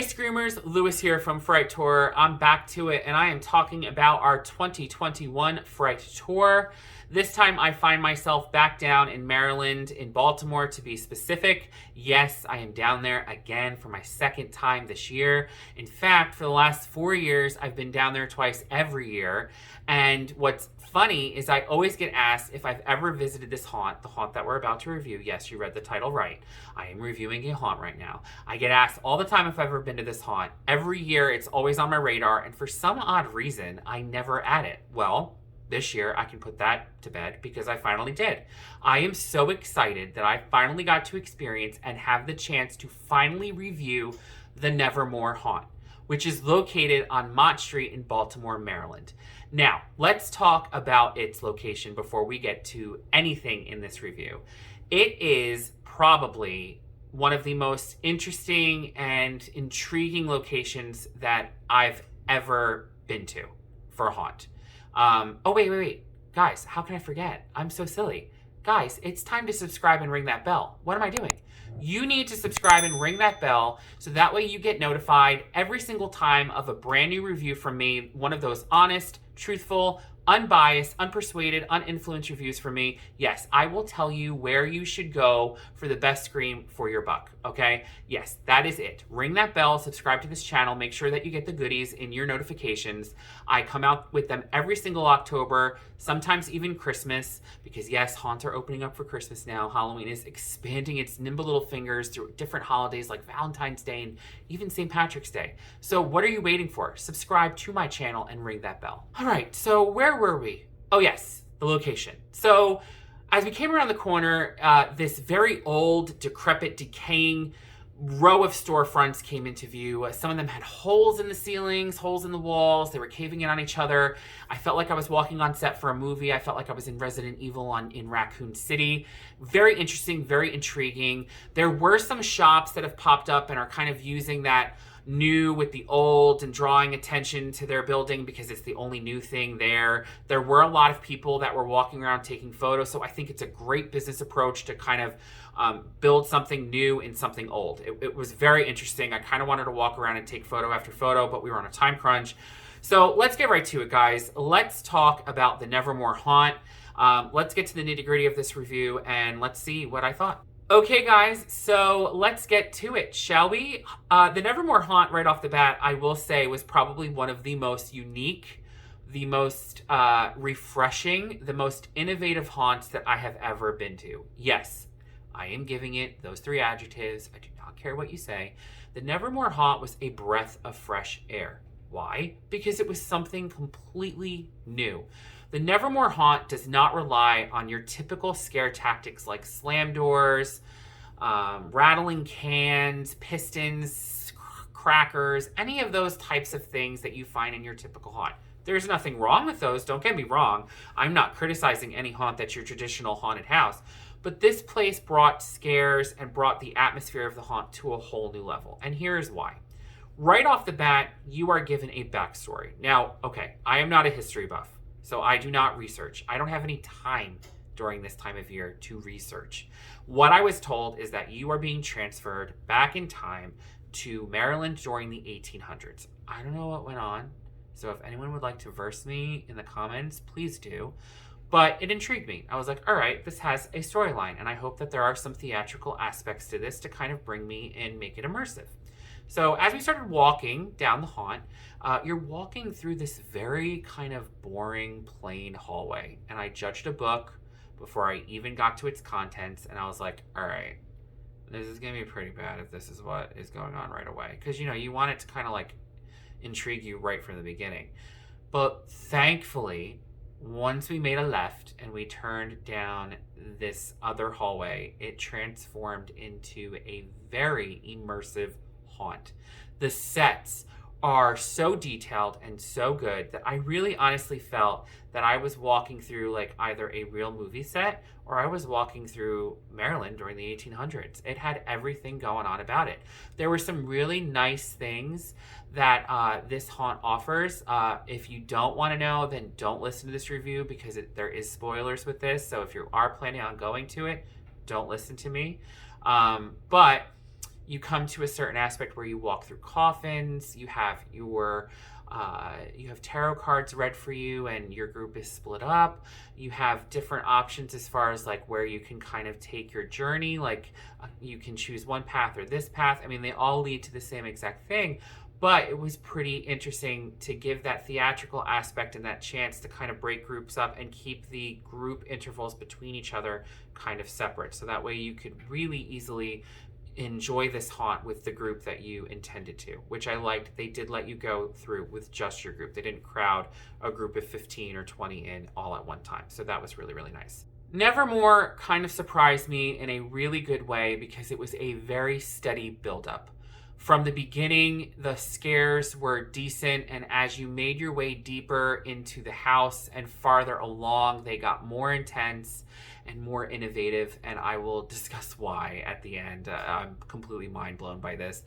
Hey Screamers, Lewis here from Fright Tour. I'm back to it and I am talking about our 2021 Fright Tour. This time I find myself back down in Maryland, in Baltimore to be specific. Yes, I am down there again for my second time this year. In fact, for the last 4 years, I've been down there twice every year. And what's funny is I always get asked if I've ever visited this haunt, the haunt that we're about to review. Yes, you read the title right. I am reviewing a haunt right now. I get asked all the time if I've ever been to this haunt. Every year, it's always on my radar, and for some odd reason, I never add it. Well, this year, I can put that to bed because I finally did. I am so excited that I finally got to experience and have the chance to finally review the Nevermore Haunt, which is located on Mott Street in Baltimore, Maryland. Now, let's talk about its location before we get to anything in this review. It is probably one of the most interesting and intriguing locations that I've ever been to for a haunt. Wait. Guys, how can I forget? I'm so silly. Guys, it's time to subscribe and ring that bell. What am I doing? You need to subscribe and ring that bell so that way you get notified every single time of a brand new review from me, one of those honest, truthful, unbiased, unpersuaded, uninfluenced reviews from me. Yes, I will tell you where you should go for the best scream for your buck, okay? Yes, that is it. Ring that bell, subscribe to this channel, make sure that you get the goodies in your notifications. I come out with them every single October, sometimes even Christmas, because yes, haunts are opening up for Christmas now. Halloween is expanding its nimble little fingers through different holidays like Valentine's Day and even St. Patrick's Day. So what are you waiting for? Subscribe to my channel and ring that bell. All right, so where were we? Oh yes, the location. So as we came around the corner, this very old, decrepit, decaying row of storefronts came into view. Some of them had holes in the ceilings, holes in the walls. They were caving in on each other. I felt like I was walking on set for a movie. I felt like I was in Resident Evil in Raccoon City. Very interesting, very intriguing. There were some shops that have popped up and are kind of using that new with the old and drawing attention to their building because it's the only new thing there. There were a lot of people that were walking around taking photos, so I think it's a great business approach to kind of build something new in something old. It was very interesting. I kind of wanted to walk around and take photo after photo, but we were on a time crunch. So let's get right to it, guys. Let's talk about the Nevermore Haunt. Let's get to the nitty-gritty of this review and let's see what I thought. Okay, guys, so let's get to it, shall we? The Nevermore Haunt, right off the bat, I will say, was probably one of the most unique, the most refreshing, the most innovative haunts that I have ever been to. Yes, I am giving it those 3 adjectives. I do not care what you say. The Nevermore Haunt was a breath of fresh air. Why? Because it was something completely new. The Nevermore Haunt does not rely on your typical scare tactics like slam doors, rattling cans, pistons, crackers, any of those types of things that you find in your typical haunt. There's nothing wrong with those, don't get me wrong. I'm not criticizing any haunt that's your traditional haunted house. But this place brought scares and brought the atmosphere of the haunt to a whole new level. And here's why. Right off the bat, you are given a backstory. Now, okay, I am not a history buff. So I do not research. I don't have any time during this time of year to research. What I was told is that you are being transferred back in time to Maryland during the 1800s. I don't know what went on. So if anyone would like to verse me in the comments, please do. But it intrigued me. I was like, all right, this has a storyline. And I hope that there are some theatrical aspects to this to kind of bring me and make it immersive. So as we started walking down the haunt, you're walking through this very kind of boring, plain hallway. And I judged a book before I even got to its contents. And I was like, all right, this is going to be pretty bad if this is what is going on right away. Because, you know, you want it to kind of like intrigue you right from the beginning. But thankfully, once we made a left and we turned down this other hallway, it transformed into a very immersive haunt. The sets are so detailed and so good that I really honestly felt that I was walking through like either a real movie set or I was walking through Maryland during the 1800s. It had everything going on about it. There were some really nice things that this haunt offers. If you don't want to know, then don't listen to this review because there is spoilers with this. So if you are planning on going to it, don't listen to me. But you come to a certain aspect where you walk through coffins, you have tarot cards read for you, and your group is split up. You have different options as far as like where you can kind of take your journey. Like you can choose one path or this path. I mean, they all lead to the same exact thing, but it was pretty interesting to give that theatrical aspect and that chance to kind of break groups up and keep the group intervals between each other kind of separate. So that way you could really easily enjoy this haunt with the group that you intended to, which I liked. They did let you go through with just your group. They didn't crowd a group of 15 or 20 in all at one time. So that was really, really nice. Nevermore kind of surprised me in a really good way because it was a very steady buildup. From the beginning, the scares were decent, and as you made your way deeper into the house and farther along, they got more intense and more innovative, and I will discuss why at the end. I'm completely mind blown by this.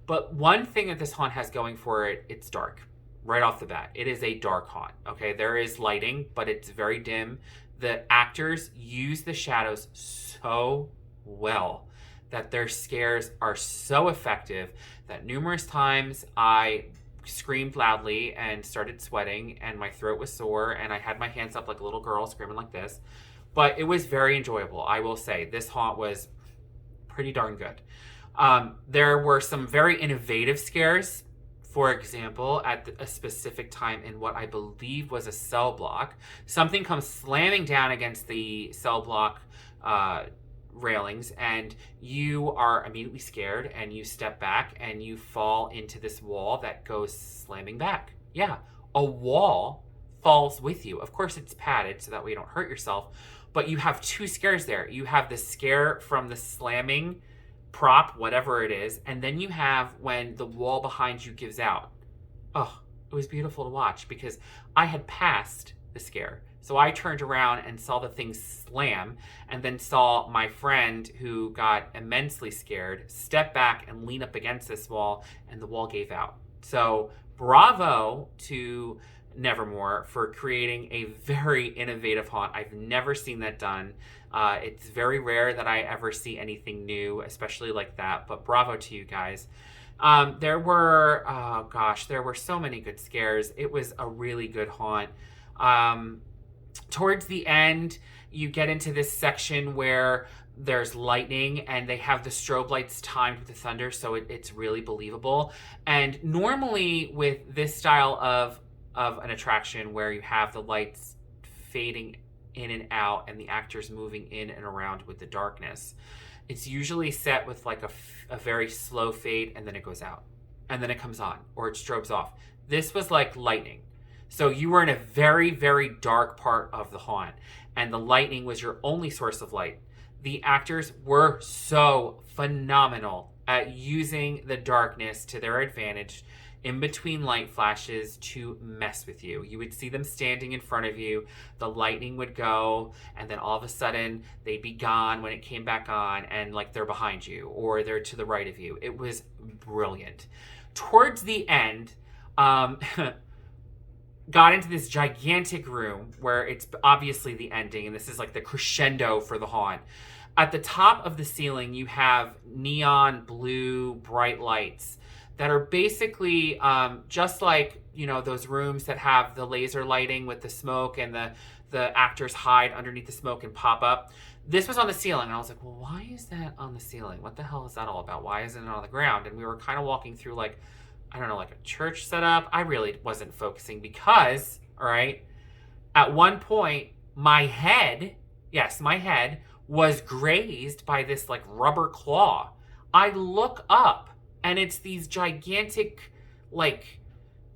But one thing that this haunt has going for it, it's dark. Right off the bat, it is a dark haunt, okay? There is lighting, but it's very dim. The actors use the shadows so well that their scares are so effective that numerous times I screamed loudly and started sweating and my throat was sore and I had my hands up like a little girl screaming like this. But it was very enjoyable, I will say. This haunt was pretty darn good. There were some very innovative scares. For example, at a specific time in what I believe was a cell block, something comes slamming down against the cell block railings, and you are immediately scared and you step back and you fall into this wall that goes slamming back. Yeah, a wall falls with you. Of course, it's padded so that way you don't hurt yourself, but you have two scares there. You have the scare from the slamming prop, whatever it is, and then you have when the wall behind you gives out. Oh, it was beautiful to watch because I had passed the scare. So I turned around and saw the thing slam, and then saw my friend who got immensely scared step back and lean up against this wall, and the wall gave out. So bravo to Nevermore for creating a very innovative haunt. I've never seen that done. It's very rare that I ever see anything new, especially like that, but bravo to you guys. There were so many good scares. It was a really good haunt. Towards the end, you get into this section where there's lightning and they have the strobe lights timed with the thunder, so it's really believable. And normally with this style of an attraction where you have the lights fading in and out and the actors moving in and around with the darkness, it's usually set with like a very slow fade, and then it goes out and then it comes on, or it strobes off. This was like lightning. So you were in a very, very dark part of the haunt, and the lightning was your only source of light. The actors were so phenomenal at using the darkness to their advantage in between light flashes to mess with you. You would see them standing in front of you, the lightning would go, and then all of a sudden they'd be gone when it came back on, and like they're behind you or they're to the right of you. It was brilliant. Towards the end, got into this gigantic room where it's obviously the ending, and this is like the crescendo for the haunt. At the top of the ceiling, you have neon blue bright lights that are basically just like, you know, those rooms that have the laser lighting with the smoke and the actors hide underneath the smoke and pop up. This was on the ceiling, and I was like, well, why is that on the ceiling? What the hell is that all about? Why isn't it on the ground? And we were kind of walking through like, I don't know, like a church setup. I really wasn't focusing because, all right, at one point, my head was grazed by this like rubber claw. I look up and it's these gigantic, like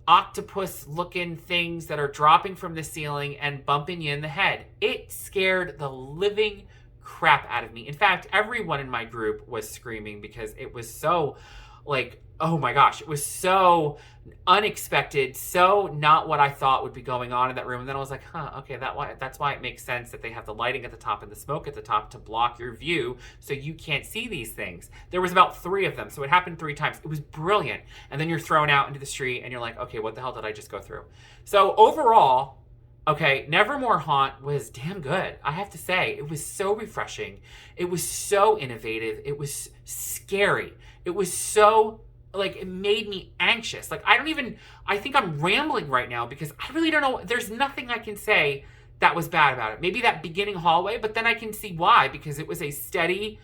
octopus looking things that are dropping from the ceiling and bumping you in the head. It scared the living crap out of me. In fact, everyone in my group was screaming because it was so like, oh my gosh, it was so unexpected, so not what I thought would be going on in that room. And then I was like, okay, that's why it makes sense that they have the lighting at the top and the smoke at the top to block your view so you can't see these things. There was about 3 of them, so it happened 3 times. It was brilliant. And then you're thrown out into the street and you're like, okay, what the hell did I just go through? So overall, okay, Nevermore Haunt was damn good. I have to say, it was so refreshing. It was so innovative. It was scary. It was so, like, it made me anxious. Like, I think I'm rambling right now because I really don't know. There's nothing I can say that was bad about it. Maybe that beginning hallway, but then I can see why, because it was a steady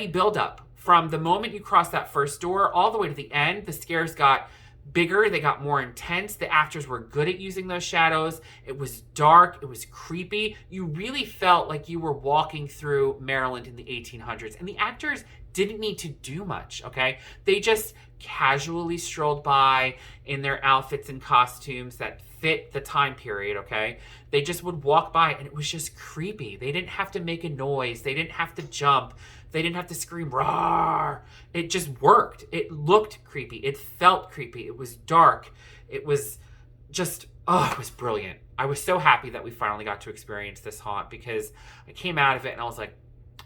buildup. From the moment you cross that first door all the way to the end, the scares got bigger, they got more intense. The actors were good at using those shadows. It was dark, it was creepy. You really felt like you were walking through Maryland in the 1800s. And the actors didn't need to do much, okay? They just casually strolled by in their outfits and costumes that fit the time period, okay? They just would walk by and it was just creepy. They didn't have to make a noise. They didn't have to jump. They didn't have to scream, "Roar!" It just worked. It looked creepy. It felt creepy. It was dark. It was just, it was brilliant. I was so happy that we finally got to experience this haunt because I came out of it and I was like,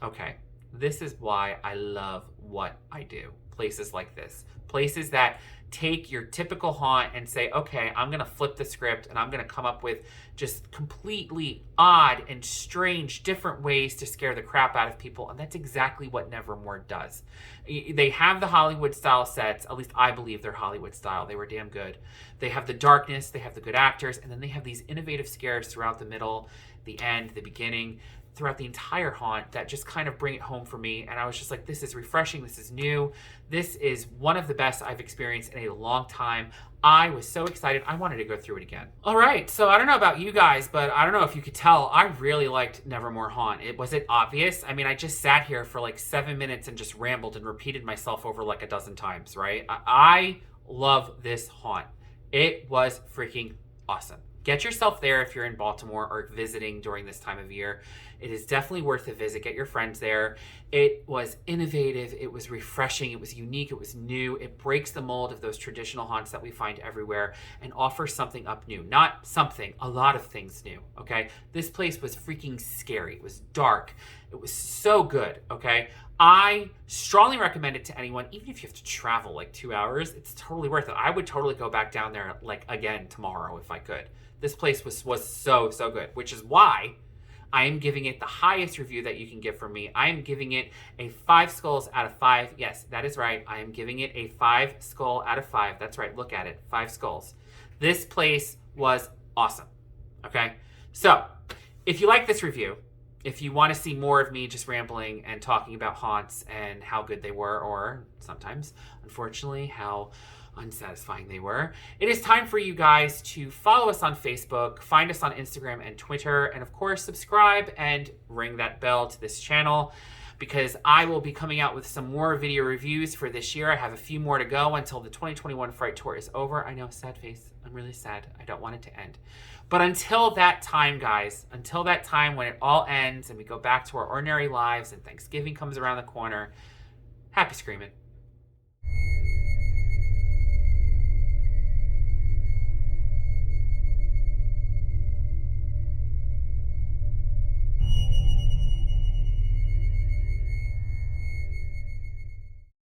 okay, this is why I love what I do. Places like this. Places that take your typical haunt and say, okay, I'm going to flip the script and I'm going to come up with just completely odd and strange different ways to scare the crap out of people. And that's exactly what Nevermore does. They have the Hollywood style sets. At least I believe they're Hollywood style. They were damn good. They have the darkness, they have the good actors, and then they have these innovative scares throughout the middle, the end, the beginning, throughout the entire haunt that just kind of bring it home for me. And I was just like, this is refreshing. This is new. This is one of the best I've experienced in a long time. I was so excited. I wanted to go through it again. All right. So I don't know about you guys, but I don't know if you could tell, I really liked Nevermore Haunt. Was it obvious? I mean, I just sat here for like 7 minutes and just rambled and repeated myself over like a dozen times, right? I love this haunt. It was freaking awesome. Get yourself there if you're in Baltimore or visiting during this time of year. It is definitely worth a visit. Get your friends there. It was innovative. It was refreshing. It was unique. It was new. It breaks the mold of those traditional haunts that we find everywhere and offers something up new. Not something, a lot of things new, okay? This place was freaking scary. It was dark. It was so good, okay? I strongly recommend it to anyone, even if you have to travel like 2 hours, it's totally worth it. I would totally go back down there like again tomorrow if I could. This place was so good, which is why I am giving it the highest review that you can give from me. I am giving it a 5 skulls out of 5. Yes, that is right. I am giving it a 5 skull out of 5. That's right. Look at it. 5 skulls. This place was awesome. Okay? So, if you like this review, if you want to see more of me just rambling and talking about haunts and how good they were, or sometimes, unfortunately, how unsatisfying they were, it is time for you guys to follow us on Facebook, find us on Instagram and Twitter, and of course, subscribe and ring that bell to this channel because I will be coming out with some more video reviews for this year. I have a few more to go until the 2021 Fright Tour is over. I know, sad face. I'm really sad. I don't want it to end. But until that time, guys, until that time when it all ends and we go back to our ordinary lives and Thanksgiving comes around the corner, happy screaming.